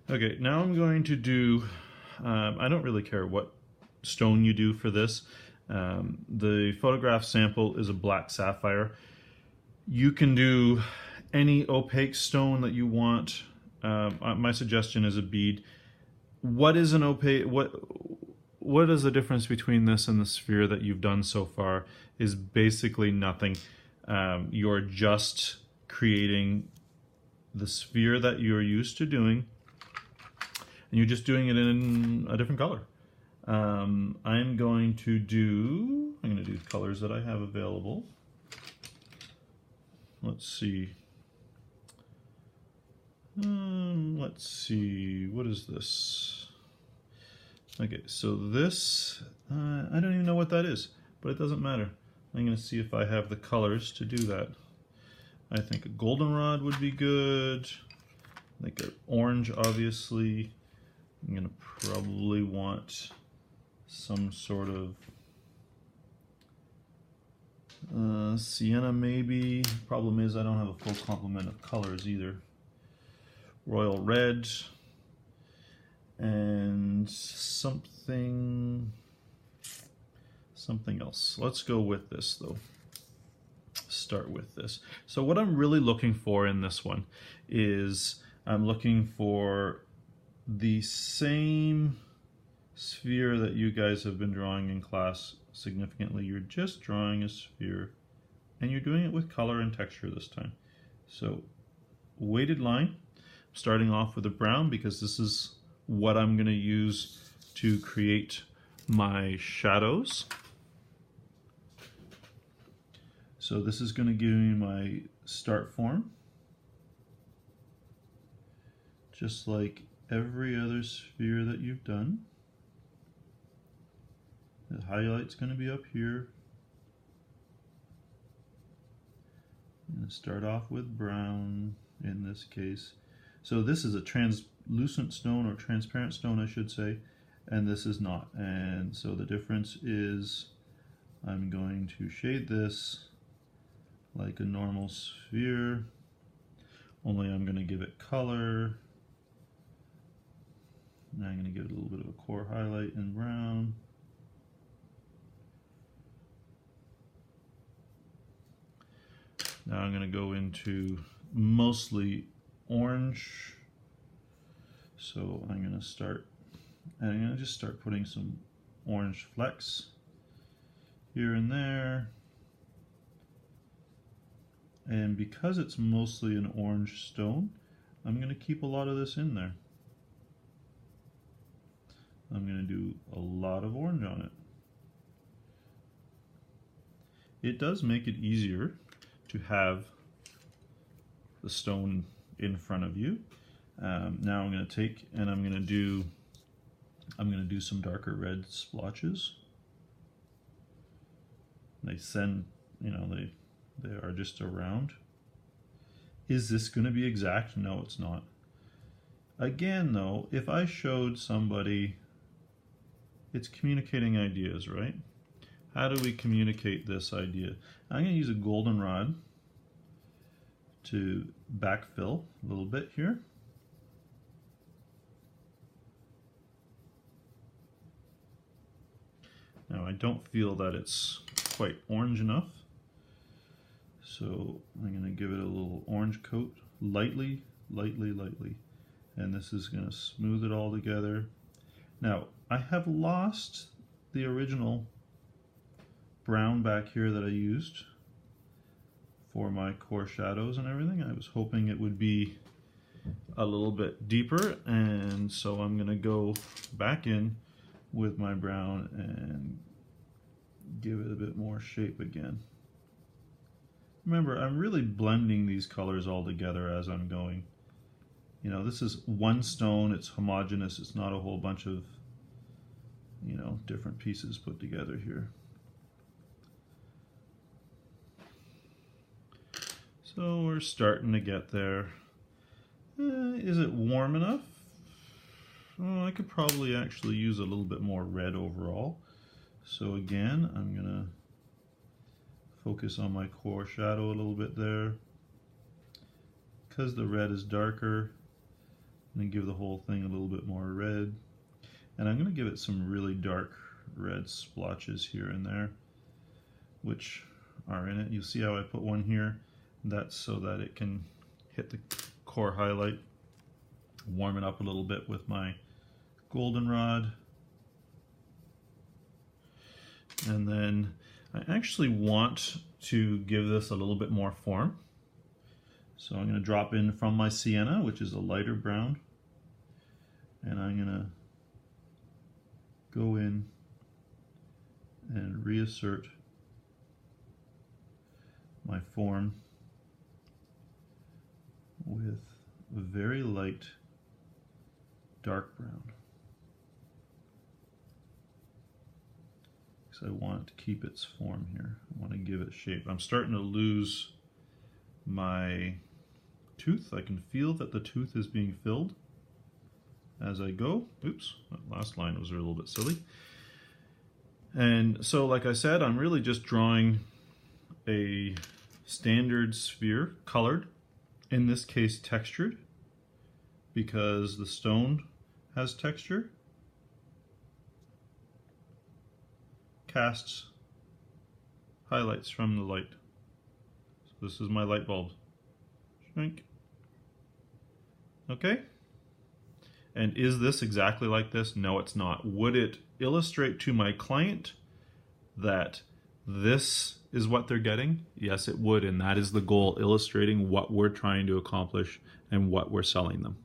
Okay, now I'm going to do, I don't really care what stone you do for this. The photograph sample is a black sapphire. You can do any opaque stone that you want. My suggestion is a bead. What is an opaque, what is the difference between this and the sphere that you've done so far is basically nothing. You're just creating the sphere that you're used to doing, and you're just doing it in a different color. I'm going to do colors that I have available. Let's see. What is this? Okay, so this, I don't even know what that is, but it doesn't matter. I'm going to see if I have the colors to do that. I think a goldenrod would be good. I think an orange, obviously. I'm going to probably want some sort of sienna maybe. Problem is I don't have a full complement of colors either. Royal red and something else. Let's go with this though. Start with this. So what I'm really looking for in this one is I'm looking for the same sphere that you guys have been drawing in class significantly. You're just drawing a sphere and you're doing it with color and texture this time. So weighted line, starting off with a brown because this is what I'm going to use to create my shadows. So this is going to give me my start form, just like every other sphere that you've done. The highlight's going to be up here. I'm going to start off with brown in this case. So this is a translucent stone, or transparent stone I should say, and this is not. And so the difference is I'm going to shade this like a normal sphere, only I'm going to give it color. Now I'm going to give it a little bit of a core highlight in brown. Now I'm going to go into mostly orange. So I'm going to start, and I'm going to just start putting some orange flecks here and there. And because it's mostly an orange stone, I'm going to keep a lot of this in there. I'm going to do a lot of orange on it. It does make it easier to have the stone in front of you. Now I'm going to take and I'm going to do some darker red splotches. They send, you know, they are just around. Is this going to be exact? No, it's not. Again, though, if I showed somebody, it's communicating ideas, right? How do we communicate this idea? I'm going to use a goldenrod to backfill a little bit here. Now I don't feel that it's quite orange enough, so I'm going to give it a little orange coat, lightly, and this is going to smooth it all together. Now I have lost the original brown back here that I used for my core shadows and everything. I was hoping it would be a little bit deeper, and so I'm going to go back in with my brown and give it a bit more shape again. Remember, I'm really blending these colors all together as I'm going. You know, this is one stone, it's homogeneous, it's not a whole bunch of, you know, different pieces put together here. So we're starting to get there. Is it warm enough? Oh, I could probably actually use a little bit more red overall. So again, I'm going to focus on my core shadow a little bit there. Because the red is darker, going to give the whole thing a little bit more red. And I'm going to give it some really dark red splotches here and there, which are in it. You see how I put one here? That's so that it can hit the core highlight. Warm it up a little bit with my goldenrod. And then I actually want to give this a little bit more form. So I'm going to drop in from my sienna, which is a lighter brown, and I'm going to go in and reassert my form with a very light dark brown, because I want to keep its form here. I want to give it shape. I'm starting to lose my tooth. I can feel that the tooth is being filled as I go. Oops, that last line was a little bit silly. And so, like I said, I'm really just drawing a standard sphere, colored, in this case textured, because the stone has texture. Casts highlights from the light. So this is my light bulb. Shrink. Okay. And is this exactly like this? No, it's not. Would it illustrate to my client that this is what they're getting? Yes, it would, and that is the goal, illustrating what we're trying to accomplish and what we're selling them.